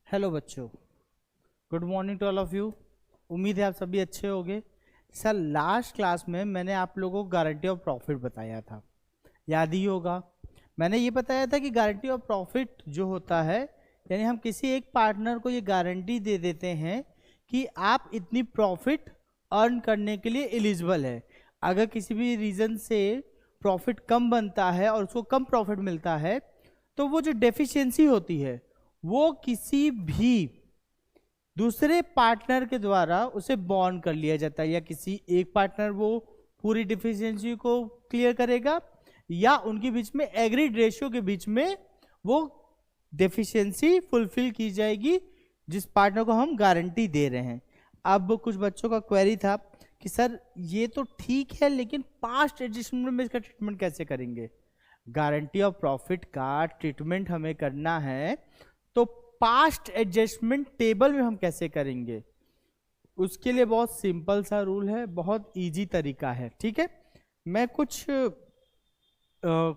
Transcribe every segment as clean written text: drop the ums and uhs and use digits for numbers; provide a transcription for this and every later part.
Hello बच्चों, good morning to all of you. उम्मीद है आप सभी अच्छे होंगे। सर लास्ट क्लास में मैंने आप लोगों को गारंटी ऑफ प्रॉफिट बताया था, याद ही होगा। मैंने ये बताया था कि गारंटी ऑफ प्रॉफिट जो होता है, यानी हम किसी एक पार्टनर को ये गारंटी दे देते हैं कि आप इतनी प्रॉफिट अर्न करने के लिए एलिजिबल है। अगर किसी भी रीज़न से प्रॉफिट कम बनता है और उसको कम प्रॉफिट मिलता है, तो वो जो डेफिशिएंसी होती है वो किसी भी दूसरे पार्टनर के द्वारा उसे बॉन्ड कर लिया जाता है, या किसी एक पार्टनर वो पूरी डिफिशियंसी को क्लियर करेगा, या उनके बीच में एग्रीड रेशियो के बीच में वो डेफिशिएंसी फुलफिल की जाएगी जिस पार्टनर को हम गारंटी दे रहे हैं। अब कुछ बच्चों का क्वेरी था कि सर ये तो ठीक है, लेकिन पास्ट एडजस्टमेंट में इसका ट्रीटमेंट कैसे करेंगे। गारंटी ऑफ प्रॉफिट का ट्रीटमेंट हमें करना है तो पास्ट एडजस्टमेंट टेबल में हम कैसे करेंगे, उसके लिए बहुत सिंपल सा रूल है, बहुत इजी तरीका है। ठीक है, मैं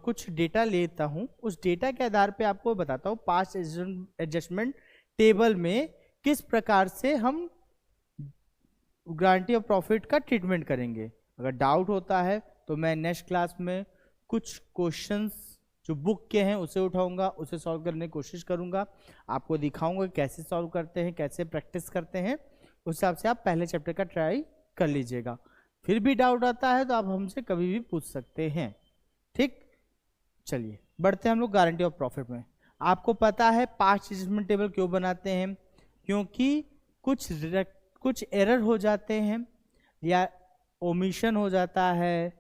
कुछ डेटा लेता हूं, उस डेटा के आधार पे आपको बताता हूं पास्ट एडजस्टमेंट टेबल में किस प्रकार से हम गारंटी ऑफ प्रॉफिट का ट्रीटमेंट करेंगे। अगर डाउट होता है तो मैं नेक्स्ट क्लास में कुछ क्वेश्चंस जो बुक के हैं उसे उठाऊंगा, उसे सॉल्व करने की कोशिश करूंगा, आपको दिखाऊंगा कैसे सॉल्व करते हैं, कैसे प्रैक्टिस करते हैं। उस हिसाब से आप पहले चैप्टर का ट्राई कर लीजिएगा। फिर भी डाउट आता है तो आप हमसे कभी भी पूछ सकते हैं। ठीक, चलिए बढ़ते हैं हम लोग गारंटी ऑफ प्रॉफिट में। आपको पता है पास्ट एडजस्टमेंट टेबल क्यों बनाते हैं, क्योंकि कुछ एरर हो जाते हैं, या ओमिशन हो जाता है,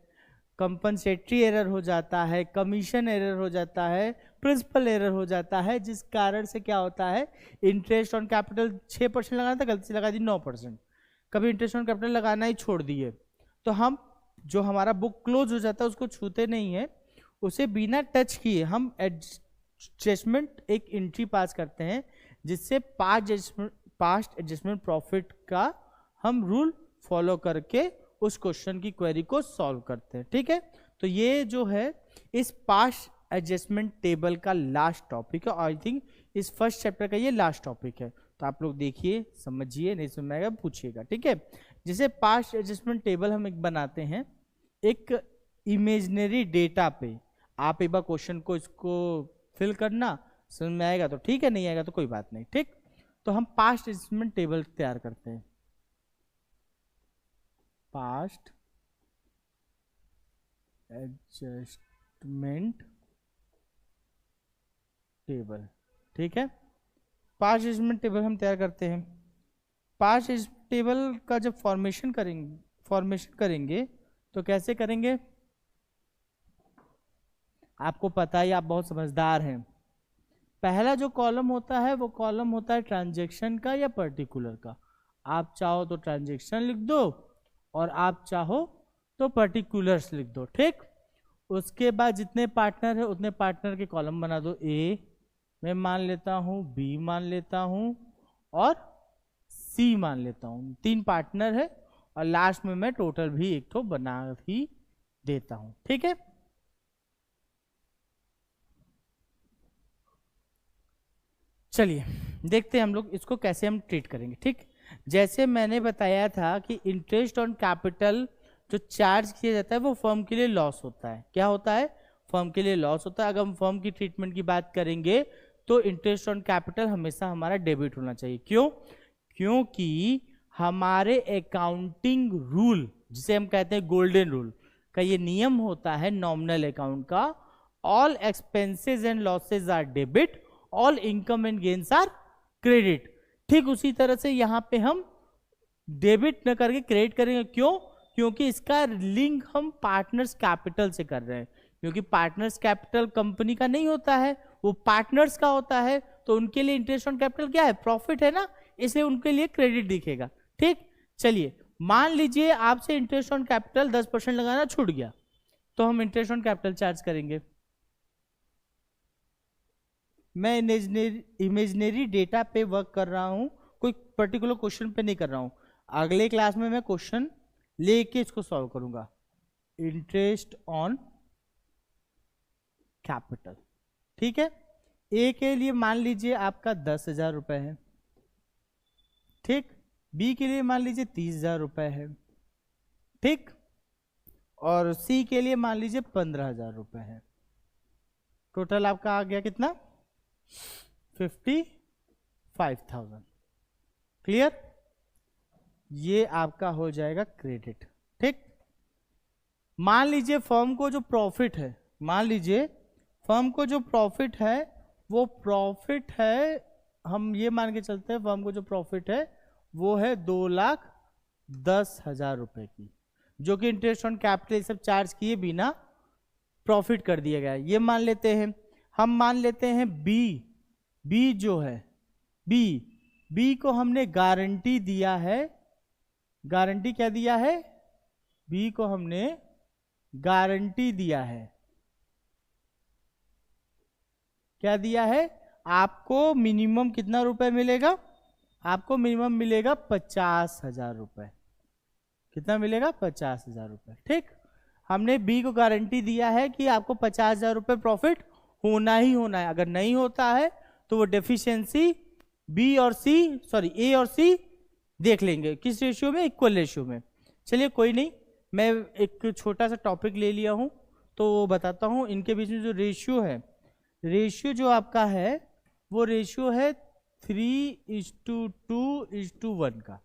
कंपनसेटरी एरर हो जाता है, कमीशन एरर हो जाता है, प्रिंसिपल एरर हो जाता है, जिस कारण से क्या होता है इंटरेस्ट ऑन कैपिटल 6% लगाना था, गलती से लगा दी 9%, कभी इंटरेस्ट ऑन कैपिटल लगाना ही छोड़ दिए, तो हम जो हमारा बुक क्लोज हो जाता है उसको छूते नहीं है, उसे बिना टच किए हम एडजस्टमेंट एक एंट्री पास करते हैं, जिससे पास्ट एडजस्टमेंट प्रॉफिट का हम रूल फॉलो करके उस क्वेश्चन की क्वेरी को सॉल्व करते हैं। ठीक है, तो ये जो है इस पास्ट एडजस्टमेंट टेबल का लास्ट टॉपिक है, आई थिंक इस फर्स्ट चैप्टर का ये लास्ट टॉपिक है। तो आप लोग देखिए, समझिए, नहीं समझ में आएगा पूछिएगा। ठीक है, जैसे पास्ट एडजस्टमेंट टेबल हम एक बनाते हैं एक इमेजिनरी डेटा पे। आप एक बार क्वेश्चन को इसको फिल करना, समझ में आएगा तो ठीक है, नहीं आएगा तो कोई बात नहीं। ठीक, तो हम पास्ट एडजस्टमेंट टेबल तैयार करते हैं, पास्ट एडजस्टमेंट टेबल। ठीक है, पास्ट एडजस्टमेंट टेबल हम तैयार करते हैं। पास्ट एडजस्टमेंट टेबल का जब फॉर्मेशन करेंगे तो कैसे करेंगे, आपको पता है, आप बहुत समझदार हैं। पहला जो कॉलम होता है वो कॉलम होता है ट्रांजैक्शन का या पर्टिकुलर का। आप चाहो तो ट्रांजैक्शन लिख दो और आप चाहो तो पर्टिकुलर्स लिख दो। ठीक, उसके बाद जितने पार्टनर है उतने पार्टनर के कॉलम बना दो। ए मैं मान लेता हूँ, बी मान लेता हूँ और सी मान लेता हूँ। 3 पार्टनर है और लास्ट में मैं टोटल भी एक तो बना ही देता हूँ। ठीक है, चलिए देखते हैं हम लोग इसको कैसे हम ट्रीट करेंगे। ठीक, जैसे मैंने बताया था कि इंटरेस्ट ऑन कैपिटल जो चार्ज किया जाता है वो फर्म के लिए लॉस होता है। क्या होता है, फर्म के लिए लॉस होता है। अगर हम फर्म की ट्रीटमेंट की बात करेंगे तो इंटरेस्ट ऑन कैपिटल हमेशा हमारा डेबिट होना चाहिए। क्यों, क्योंकि हमारे अकाउंटिंग रूल जिसे हम कहते हैं गोल्डन रूल का ये नियम होता है नॉमिनल अकाउंट का, all expenses and losses are debit, all income and gains are credit. ठीक उसी तरह से यहां पे हम डेबिट न करके क्रेडिट करेंगे। क्यों, क्योंकि इसका लिंक हम पार्टनर्स कैपिटल से कर रहे हैं, क्योंकि पार्टनर्स कैपिटल कंपनी का नहीं होता है, वो पार्टनर्स का होता है, तो उनके लिए इंटरेस्ट ऑन कैपिटल क्या है, प्रॉफिट है ना, इसलिए उनके लिए क्रेडिट दिखेगा। ठीक, चलिए मान लीजिए आपसे इंटरेस्ट ऑन कैपिटल 10% लगाना छूट गया, तो हम इंटरेस्ट ऑन कैपिटल चार्ज करेंगे। मैं इमेजिनरी डेटा पे वर्क कर रहा हूं, कोई पर्टिकुलर क्वेश्चन पे नहीं कर रहा हूं। अगले क्लास में मैं क्वेश्चन लेके इसको सॉल्व करूंगा। इंटरेस्ट ऑन कैपिटल, ठीक है, ए के लिए मान लीजिए आपका 10,000 रुपये है, ठीक। बी के लिए मान लीजिए 30,000 रुपये है, ठीक। और सी के लिए मान लीजिए 15,000 रुपये है। टोटल आपका आ गया कितना? 55,000। क्लियर? ये आपका हो जाएगा क्रेडिट, ठीक। मान लीजिए फर्म को जो प्रॉफिट है, मान लीजिए फर्म को जो प्रॉफिट है वो प्रॉफिट है, हम ये मान के चलते हैं फर्म को जो प्रॉफिट है वो है 2,10,000 रुपए की, जो कि इंटरेस्ट ऑन कैपिटल सब चार्ज किए बिना प्रॉफिट कर दिया गया है। ये मान लेते हैं। हम मान लेते हैं बी जो है, बी को हमने गारंटी दिया है। गारंटी क्या दिया है? बी को हमने गारंटी दिया है। क्या दिया है? आपको मिनिमम कितना रुपए मिलेगा? आपको मिनिमम मिलेगा 50,000 रुपए। कितना मिलेगा? 50,000 रुपए, ठीक। हमने बी को गारंटी दिया है कि आपको 50,000 रुपए प्रॉफिट होना ही होना है। अगर नहीं होता है तो वो डेफिशिएंसी ए और सी देख लेंगे किस रेशियो में, इक्वल रेशियो में। चलिए कोई नहीं, मैं एक छोटा सा टॉपिक ले लिया हूं तो बताता हूं। इनके बीच में जो रेशियो है, रेशियो जो आपका है वो रेशियो है 3:2:1 का,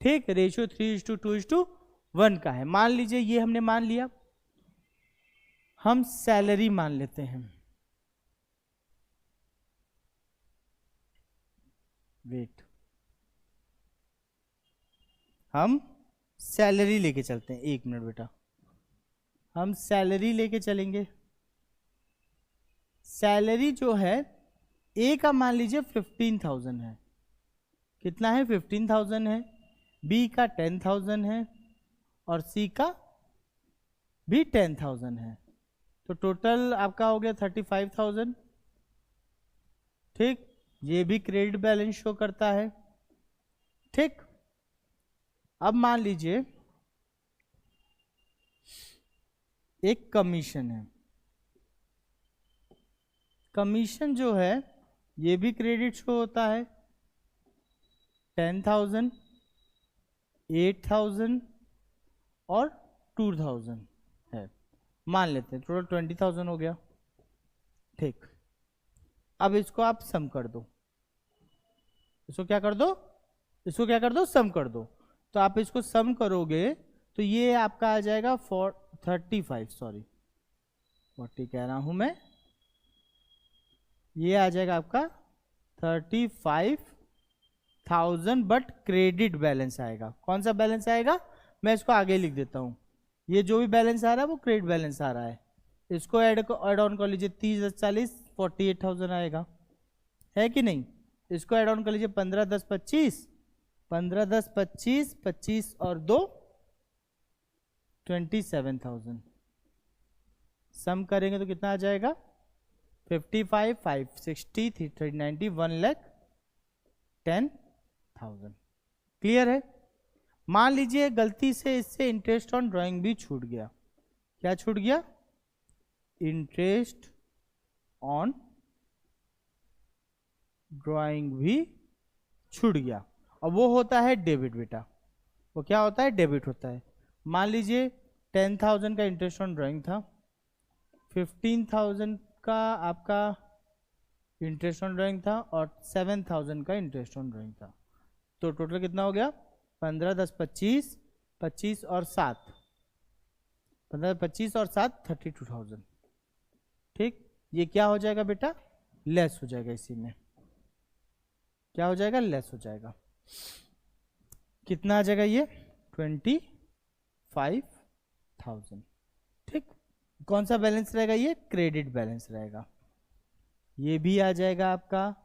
ठीक। रेशियो 3:2:1 का है। मान लीजिए ये हमने मान लिया। हम सैलरी मान लेते हैं। वेट, हम सैलरी लेके चलते हैं। 1 मिनट बेटा, हम सैलरी लेके चलेंगे। सैलरी जो है ए का मान लीजिए 15,000 है। कितना है? 15,000 है। बी का 10,000 है और सी का भी 10,000 है। तो टोटल आपका हो गया 35,000, ठीक। ये भी क्रेडिट बैलेंस शो करता है, ठीक। अब मान लीजिए एक कमीशन है। कमीशन जो है ये भी क्रेडिट शो होता है। 10,000, 8,000 और 2,000 है। मान लेते हैं टोटल 20,000 हो गया, ठीक। अब इसको आप सम कर दो। इसको क्या कर दो? इसको क्या कर दो? सम कर दो। तो आप इसको सम करोगे तो ये आपका आ जाएगा 40 कह रहा हूं मैं, ये आ जाएगा आपका 35,000, बट क्रेडिट बैलेंस आएगा। कौन सा बैलेंस आएगा? मैं इसको आगे लिख देता हूं। ये जो भी बैलेंस आ रहा है वो क्रेडिट बैलेंस आ रहा है। इसको ऐड ऑन कर लीजिए। 30,10,40 48,000 आएगा, है कि नहीं? इसको ऐड ऑन कर लीजिए। 15,10,25 15,10,25 25 और 2 27,000। सम करेंगे तो कितना आ जाएगा? 55, 560, 390, 1,10,000। क्लियर है? मान लीजिए गलती से इससे इंटरेस्ट ऑन ड्राइंग भी छूट गया। क्या छूट गया? इंटरेस्ट ऑन ड्राइंग भी छूट गया। और वो होता है डेबिट बेटा। वो क्या होता है? डेबिट होता है। मान लीजिए 10,000 का इंटरेस्ट ऑन ड्राइंग था, 15,000 का आपका इंटरेस्ट ऑन ड्राइंग था और 7,000 का इंटरेस्ट ऑन ड्राइंग था। तो टोटल कितना हो गया? 15,10,25 25 और 7 15,25 और 7 32,000, ठीक। ये क्या हो जाएगा बेटा? लेस हो जाएगा। इसी में क्या हो जाएगा? लेस हो जाएगा। कितना आ जाएगा? ये 25,000, ठीक। कौन सा बैलेंस रहेगा? ये क्रेडिट बैलेंस रहेगा। ये भी आ जाएगा आपका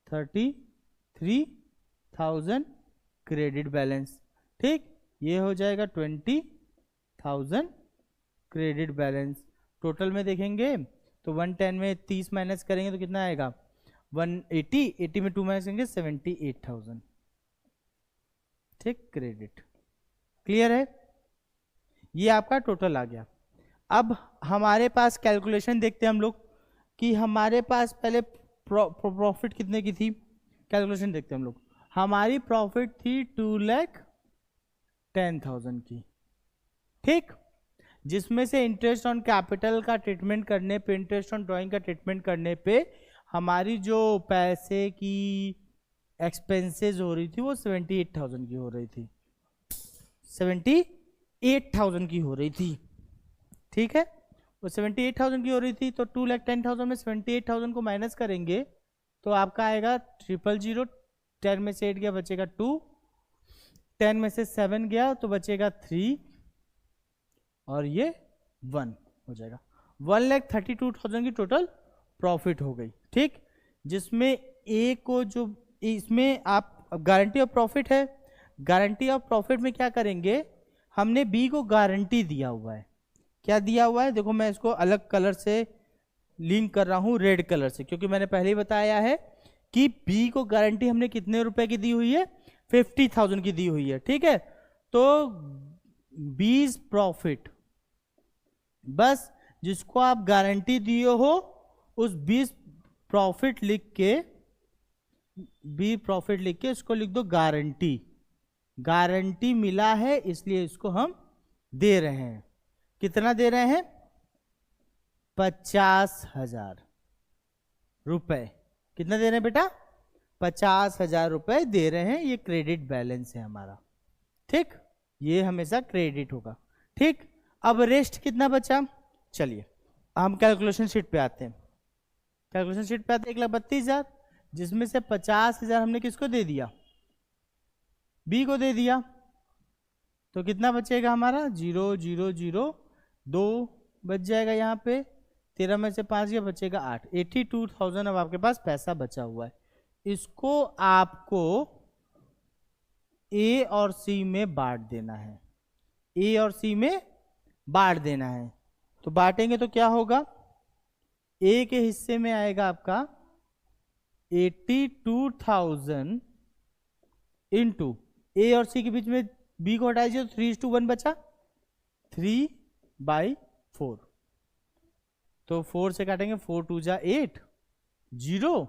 33,000 क्रेडिट बैलेंस, ठीक। ये हो जाएगा 20,000 क्रेडिट बैलेंस। टोटल में देखेंगे तो 110 में 30 माइनस करेंगे तो कितना आएगा? 180, 80 में 2 माइनस करेंगे 78,000, ठीक। क्रेडिट। क्लियर है? ये आपका टोटल आ गया। अब हमारे पास कैलकुलेशन देखते हैं हम लोग कि हमारे पास पहले प्रॉफिट कितने की थी, कैलकुलेशन देखते हैं हम लोग। हमारी प्रॉफिट थी 2,10,000 की, ठीक। जिसमें से इंटरेस्ट ऑन कैपिटल का ट्रीटमेंट करने पे, इंटरेस्ट ऑन ड्राइंग का ट्रीटमेंट करने पे हमारी जो पैसे की एक्सपेंसेस हो रही थी वो 78,000 की हो रही थी, 78,000 की हो रही थी, ठीक है। वो 78,000 की हो रही थी, तो 2,10,000 में 78,000 को माइनस करेंगे तो आपका आएगा 000। 10 में से 8 गया बचेगा 2, 10 में से 7 गया तो बचेगा 3 और ये 1 हो जाएगा। 1,32,000 की टोटल प्रॉफिट हो गई, ठीक। जिसमें ए को जो इसमें आप गारंटी ऑफ प्रॉफिट है, गारंटी ऑफ प्रॉफिट में क्या करेंगे, हमने बी को गारंटी दिया हुआ है। क्या दिया हुआ है, देखो मैं इसको अलग कलर से लिंक कर रहा हूं, रेड कलर से, क्योंकि मैंने पहले ही बताया है कि बी को गारंटी हमने कितने रुपए की दी हुई है, 50,000 की दी हुई है, ठीक है। तो बीज प्रॉफिट, बस जिसको आप गारंटी दिए हो उस बीज प्रॉफिट लिख के, बी प्रॉफिट लिख के इसको लिख दो गारंटी। गारंटी मिला है इसलिए इसको हम दे रहे हैं। कितना दे रहे हैं, 50,000 रुपए। कितना दे रहे हैं बेटा, 50,000 रुपए दे रहे हैं। ये क्रेडिट बैलेंस है हमारा, ठीक। ये हमेशा क्रेडिट होगा, ठीक। अब रेस्ट कितना बचा, चलिए हम कैलकुलेशन शीट पे आते हैं। कैलकुलेशन शीट पे आते हैं 1,32,000, जिसमें से 50,000 हमने किसको दे दिया, बी को दे दिया। तो कितना बचेगा हमारा, 0 0 0 2 बच जाएगा यहाँ पे, 13 में से 5 गया बचेगा 8, 82,000 अब आपके पास पैसा बचा हुआ है। इसको आपको ए और सी में बांट देना है, ए और सी में बांट देना है। तो बांटेंगे तो क्या होगा, ए के हिस्से में आएगा आपका 82,000 इंटू, ए और सी के बीच में बी को हटा दीजिए तो 3:1 बचा, 3/4। तो 4 से काटेंगे, 4 2 जा 8 0,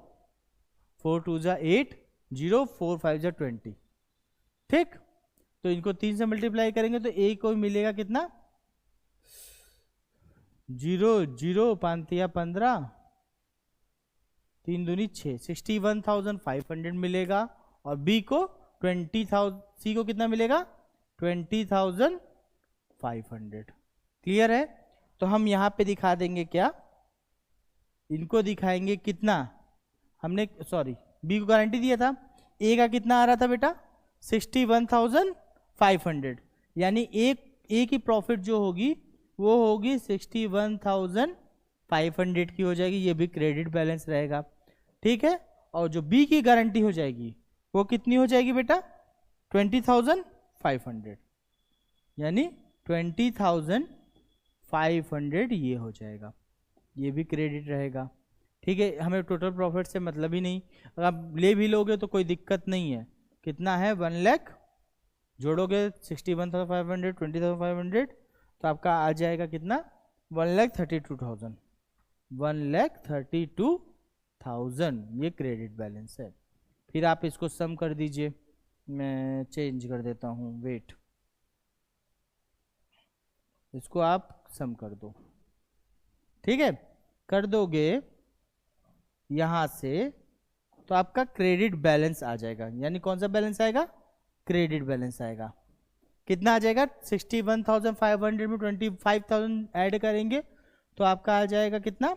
4 2 जा 8 0, 4 5 जा 20, ठीक। तो इनको 3 से मल्टीप्लाई करेंगे तो ए को मिलेगा कितना, 0 0 5 या 15, 3 दूनी 6, 61,500 मिलेगा। और बी को 20,000, सी को कितना मिलेगा, 20,500। क्लियर है। तो हम यहां पे दिखा देंगे क्या, इनको दिखाएंगे कितना, हमने सॉरी बी को गारंटी दिया था, ए का कितना आ रहा था बेटा, 61,500, यानी ए की प्रॉफिट जो होगी वो होगी 61,500 की हो जाएगी। ये भी क्रेडिट बैलेंस रहेगा, ठीक है। और जो बी की गारंटी हो जाएगी वो कितनी हो जाएगी बेटा, 20,500, यानी 20,500 ये हो जाएगा, ये भी क्रेडिट रहेगा, ठीक है। हमें टोटल प्रॉफिट से मतलब ही नहीं, अगर आप ले भी लोगे तो कोई दिक्कत नहीं है। कितना है, 1 लाख, जोड़ोगे 61,500 20,500 तो आपका आ जाएगा कितना, 1,32,000, 1,32,000 ये क्रेडिट बैलेंस है। फिर आप इसको सम कर दीजिए, मैं चेंज कर देता हूँ वेट, इसको आप सम कर दो, ठीक है। कर दोगे यहां से तो आपका क्रेडिट बैलेंस आ जाएगा, यानी कौन सा बैलेंस आएगा, क्रेडिट बैलेंस आएगा। कितना आ जाएगा, 61,500 में 25,000 ऐड करेंगे तो आपका आ जाएगा कितना,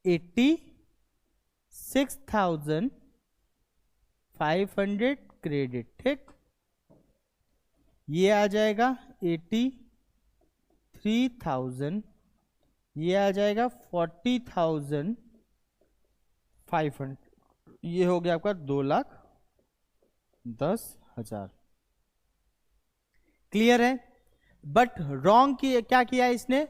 86,500 क्रेडिट, ठीक। ये आ जाएगा 83,000, ये आ जाएगा 40,500, ये हो गया आपका 2,10,000। क्लियर है। बट रॉन्ग क्या किया इसने,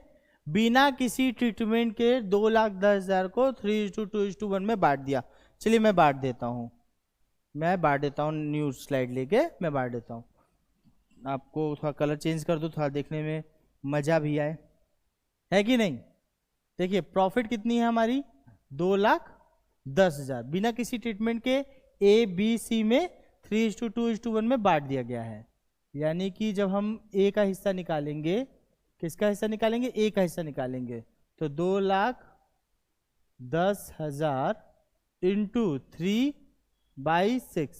बिना किसी ट्रीटमेंट के 2,10,000 को 3:2:1 में बांट दिया। चलिए मैं बांट देता हूं, न्यू स्लाइड लेके मैं बांट देता हूं। आपको थोड़ा कलर चेंज कर दो, थोड़ा देखने में मजा भी आए, है कि नहीं। देखिए प्रॉफिट कितनी है हमारी, 2,10,000, 10,000 बिना किसी ट्रीटमेंट के ए बी सी में 3:2:1 में बांट दिया गया है। यानी कि जब हम ए का हिस्सा निकालेंगे, किसका हिस्सा निकालेंगे? ए का हिस्सा निकालेंगे, तो 2,10,000 इंटू 3/6,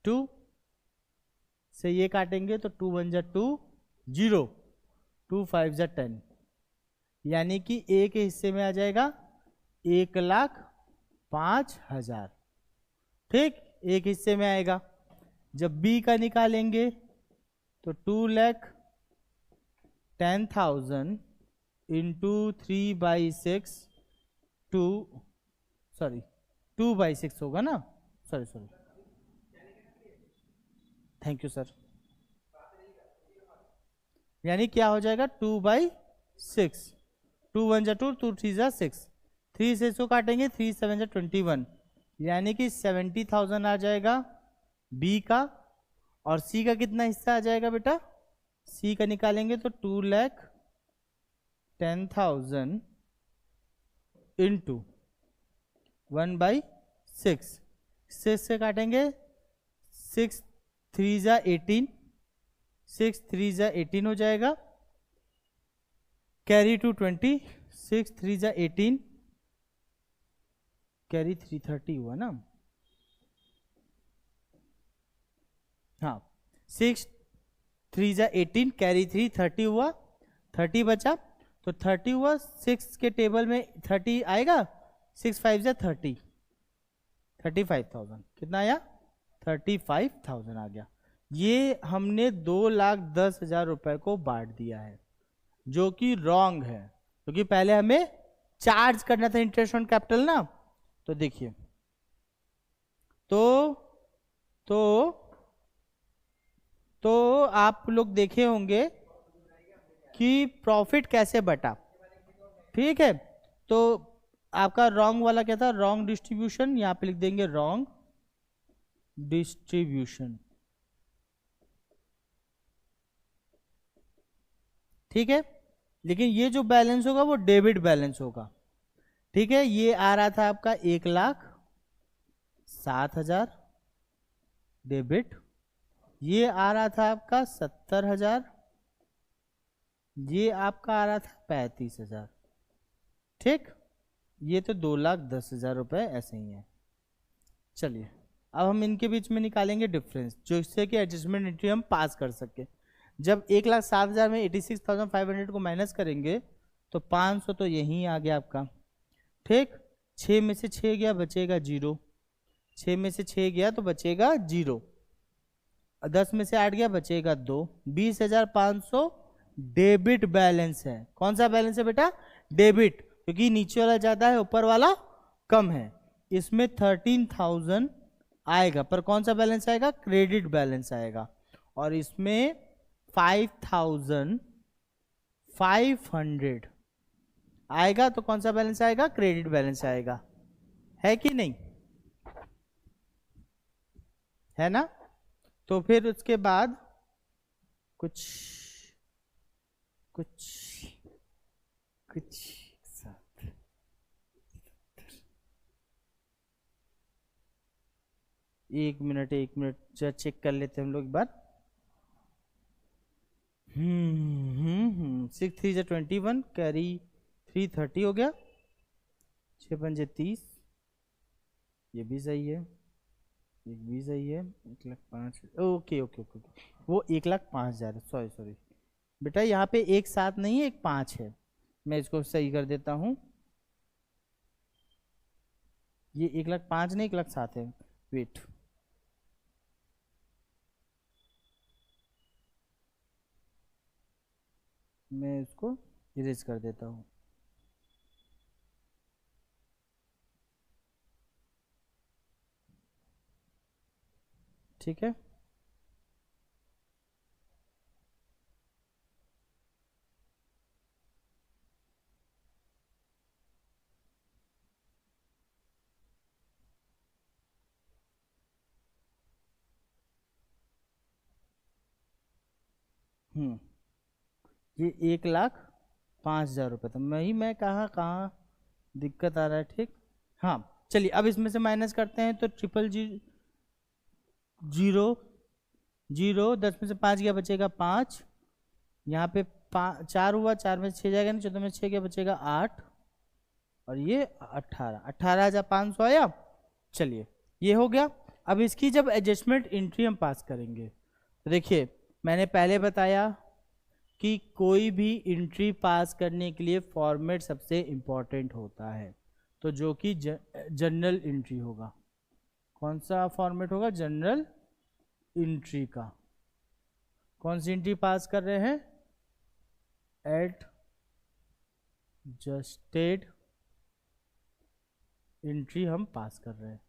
2 से ये काटेंगे तो 2 1 जा 2 0, 2 5 जा 10, यानी कि ए के हिस्से में आ जाएगा 1,05,000। ठीक, एक हिस्से में आएगा। जब बी का निकालेंगे तो 2,10,000 इंटू 3/6, 2/6 होगा ना, सॉरी, थैंक यू सर। यानी क्या हो जाएगा? 2/6, 2 1 जा 2, 2 3 जा 6, 3 से इसको काटेंगे, 3 7 जा 21, यानी कि 70,000 आ जाएगा बी का। और सी का कितना हिस्सा आ जाएगा बेटा? सी का निकालेंगे तो 2,10,000 इंटू 1/6, 6 से काटेंगे, 6 3 जा 18, 6 3 जा 18 हो जाएगा, कैरी टू 20, 6 3 जा 18, कैरी 330 हुआ ना, हाँ, 6 3 जा 18, कैरी 330 हुआ, 30 बचा, तो 30 हुआ, 6 के टेबल में 30 आएगा, 6 5 जा 30, 35,000 कितना आया? 35,000 आ गया। ये हमने 2,10,000 रुपए को बांट दिया है, जो कि रॉन्ग है, क्योंकि पहले हमें चार्ज करना था इंटरेस्ट ऑन कैपिटल ना। तो देखिए, तो आप लोग देखे होंगे कि प्रॉफिट कैसे बटा। ठीक है, तो आपका रॉन्ग वाला क्या था? रॉन्ग डिस्ट्रीब्यूशन, यहां पे लिख देंगे रॉन्ग डिस्ट्रीब्यूशन। ठीक है, लेकिन ये जो बैलेंस होगा वो डेबिट बैलेंस होगा। ठीक है, ये आ रहा था आपका 1,07,000 डेबिट, ये आ रहा था आपका 70,000, ये आपका आ रहा था 35,000। ठीक, ये तो 2,10,000 रुपए ऐसे ही है। चलिए, अब हम इनके बीच में निकालेंगे डिफरेंस, जो इससे कि एडजस्टमेंट एंट्री हम पास कर सके। जब 1,07,000 में 86,500 को माइनस करेंगे तो 500 तो यहीं आ गया आपका। ठीक, 6 में से 6 गया, बचेगा 0, 6 में से 6 गया तो बचेगा 0, 10 में से 8 गया, बचेगा 2, 20,500 डेबिट बैलेंस है। कौन सा बैलेंस है बेटा? डेबिट, क्योंकि नीचे वाला ज्यादा है, ऊपर वाला कम है। इसमें 13,000 आएगा, पर कौन सा बैलेंस आएगा? क्रेडिट बैलेंस आएगा। और इसमें 5,500 आएगा, तो कौन सा बैलेंस आएगा? क्रेडिट बैलेंस आएगा। है कि नहीं? है ना? तो फिर उसके बाद कुछ साथ 1 मिनट चेक कर लेते हैं हम लोग एक बार। 6 3 जा 21, कैरी 330 हो गया, 6 5 30, ये भी सही है, एक भी सही है, 1,05,000। ओके, वो 1,05,000, सॉरी बेटा, यहाँ पे एक 7 नहीं है, एक 5 है, मैं इसको सही कर देता हूँ। ये 1,05,000 नहीं, 1,07,000 है। वेट, मैं इसको इरेज कर देता हूँ। ठीक है, ये 1,05,000 रुपये था। मैं कहाँ दिक्कत आ रहा है। ठीक, हाँ चलिए, अब इसमें से माइनस करते हैं तो 000 10 में से 5 क्या बचेगा 5, यहाँ पे 4 हुआ, 4 में 6 जाएगा नहीं, 14 में 6 क्या बचेगा 8, और ये 18,500 आया। चलिए ये हो गया। अब इसकी जब एडजस्टमेंट एंट्री हम पास करेंगे तो देखिए मैंने पहले बताया कि कोई भी एंट्री पास करने के लिए फॉर्मेट सबसे इंपॉर्टेंट होता है, तो जो कि जनरल एंट्री होगा। कौन सा फॉर्मेट होगा? जनरल एंट्री का। कौन सी एंट्री पास कर रहे हैं? एडजस्टेड एंट्री हम पास कर रहे हैं।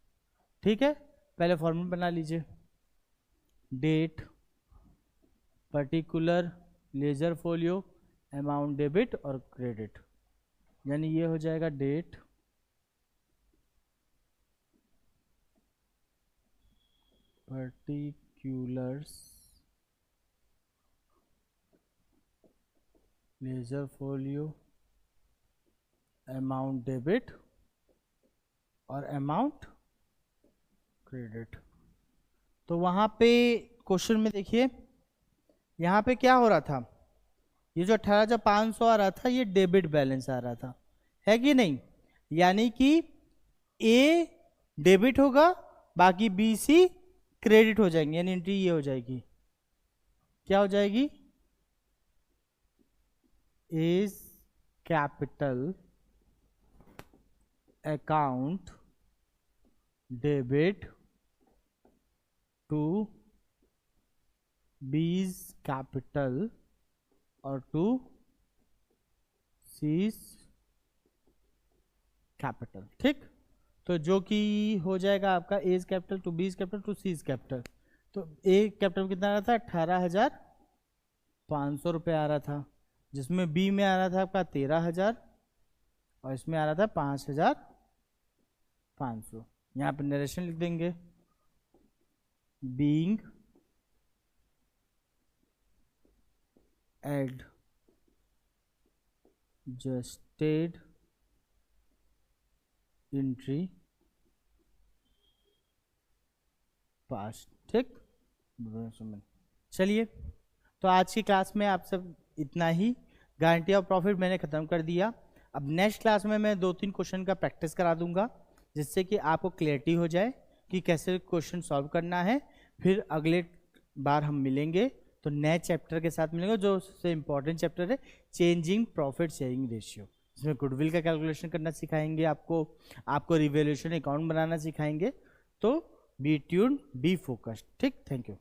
ठीक है, पहले फॉर्मेट बना लीजिए। Date, particular, ledger folio, amount debit और क्रेडिट। यानी ये हो जाएगा date, particulars, ledger folio, amount debit और अमाउंट क्रेडिट। तो वहां पे क्वेश्चन में देखिए यहाँ पे क्या हो रहा था, ये जो 18,500 आ रहा था ये डेबिट बैलेंस आ रहा था, है कि नहीं? यानी कि ए डेबिट होगा, बाकी बी सी क्रेडिट हो जाएंगे, यानी एंट्री ये हो जाएगी, क्या हो जाएगी? A's capital account debit to B's capital और टू सीज कैपिटल। ठीक, तो जो कि हो जाएगा आपका A's capital to B's capital to C's capital. तो ए कैपिटल कितना आ रहा था? 18,500 रुपये आ रहा था, जिसमें बी में आ रहा था आपका 13,000 और इसमें आ रहा था 5,500। यहाँ पर नरेशन लिख देंगे, बीइंग एडजस्टेड एंट्री पास। ठीक, चलिए तो आज की क्लास में आप सब इतना ही। गारंटी ऑफ प्रॉफिट मैंने ख़त्म कर दिया। अब नेक्स्ट क्लास में मैं 2-3 क्वेश्चन का प्रैक्टिस करा दूंगा, जिससे कि आपको क्लैरिटी हो जाए कि कैसे क्वेश्चन सॉल्व करना है। फिर अगले बार हम मिलेंगे तो नए चैप्टर के साथ मिलेंगे, जो सबसे इंपॉर्टेंट चैप्टर है चेंजिंग प्रॉफिट शेयरिंग रेशियो। इसमें गुडविल का कैलकुलेशन करना सिखाएंगे, आपको रिवैल्यूएशन अकाउंट बनाना सिखाएंगे। तो बी ट्यून्ड, बी फोकस्ड। ठीक, थैंक यू।